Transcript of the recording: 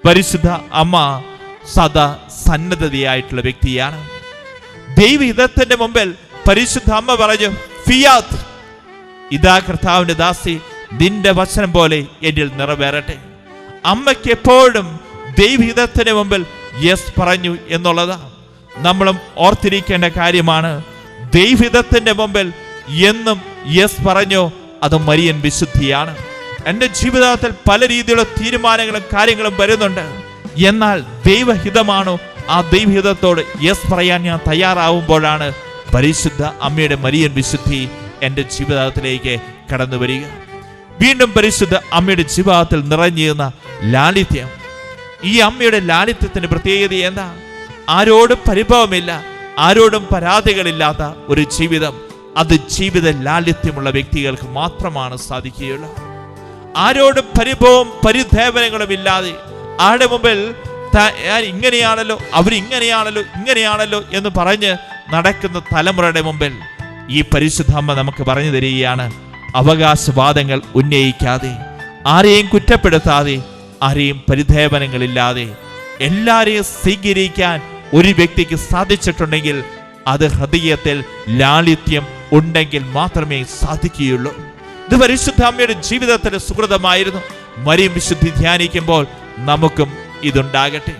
പരിശുദ്ധ അമ്മ സദാ സന്നദ്ധതയായിട്ടുള്ള വ്യക്തിയാണ്. ദൈവഹിതത്തിന്റെ മുമ്പിൽ പരിശുദ്ധ അമ്മ പറഞ്ഞു, ഫിയാത്ത്, ഇതാ കർത്താവിന്റെ ദാസി, നിന്റെ വചനം പോലെ എന്നിൽ നിറവേറട്ടെ. അമ്മയ്ക്ക് എപ്പോഴും ദൈവഹിതത്തിന് മുമ്പിൽ യെസ് പറഞ്ഞു എന്നുള്ളതാണ് നമ്മളും ഓർത്തിരിക്കേണ്ട കാര്യമാണ്. ദൈവഹിതത്തിന്റെ മുമ്പിൽ എന്നും യെസ് പറഞ്ഞു, അത് മരിയൻ വിശുദ്ധിയാണ്. എൻ്റെ ജീവിതത്തിൽ പല രീതിയിലുള്ള തീരുമാനങ്ങളും കാര്യങ്ങളും വരുന്നുണ്ട്. എന്നാൽ ദൈവഹിതമാണോ, ആ ദൈവഹിതത്തോട് യെസ് പറയാൻ ഞാൻ തയ്യാറാവുമ്പോഴാണ് പരിശുദ്ധ അമ്മയുടെ മരിയൻ വിശുദ്ധി എൻ്റെ ജീവിതത്തിലേക്ക് കടന്നു വരിക. വീണ്ടും പരിശുദ്ധ അമ്മയുടെ ജീവിതത്തിൽ നിറഞ്ഞിരുന്ന ലാളിത്യം. ഈ അമ്മയുടെ ലാളിത്യത്തിന്റെ പ്രത്യേകത എന്താ? ആരോടും പരിഭവമില്ല, ആരോടും പരാതികളില്ലാത്ത ഒരു ജീവിതം. അത് ജീവിത ലാളിത്യമുള്ള വ്യക്തികൾക്ക് മാത്രമാണ് സാധിക്കുകയുള്ളൂ. ആരോടും പരിഭവവും പരിദേവനങ്ങളും ഇല്ലാതെ, ആരുടെ മുമ്പിൽ ഇങ്ങനെയാണല്ലോ, ഇങ്ങനെയാണല്ലോ എന്ന് പറഞ്ഞ് നടക്കുന്ന തലമുറയുടെ മുമ്പിൽ ഈ പരിശുദ്ധ അമ്മ നമുക്ക് പറഞ്ഞു തരികയാണ്, അവകാശവാദങ്ങൾ ഉന്നയിക്കാതെ, ആരെയും കുറ്റപ്പെടുത്താതെ, ആരെയും പരിദേവനങ്ങളില്ലാതെ എല്ലാരെയും സ്വീകരിക്കാൻ ഒരു വ്യക്തിക്ക് സാധിച്ചിട്ടുണ്ടെങ്കിൽ അത് ഹൃദയത്തിൽ ലാളിത്യം ഉണ്ടെങ്കിൽ മാത്രമേ സാധിക്കുകയുള്ളൂ. ഇത് പരിശുദ്ധ അമ്മയുടെ ജീവിതത്തിന്റെ സുഹൃതമായിരുന്നു. മരിയൻ വിശുദ്ധി ധ്യാനിക്കുമ്പോൾ നമുക്കും ഇതുണ്ടാകട്ടെ.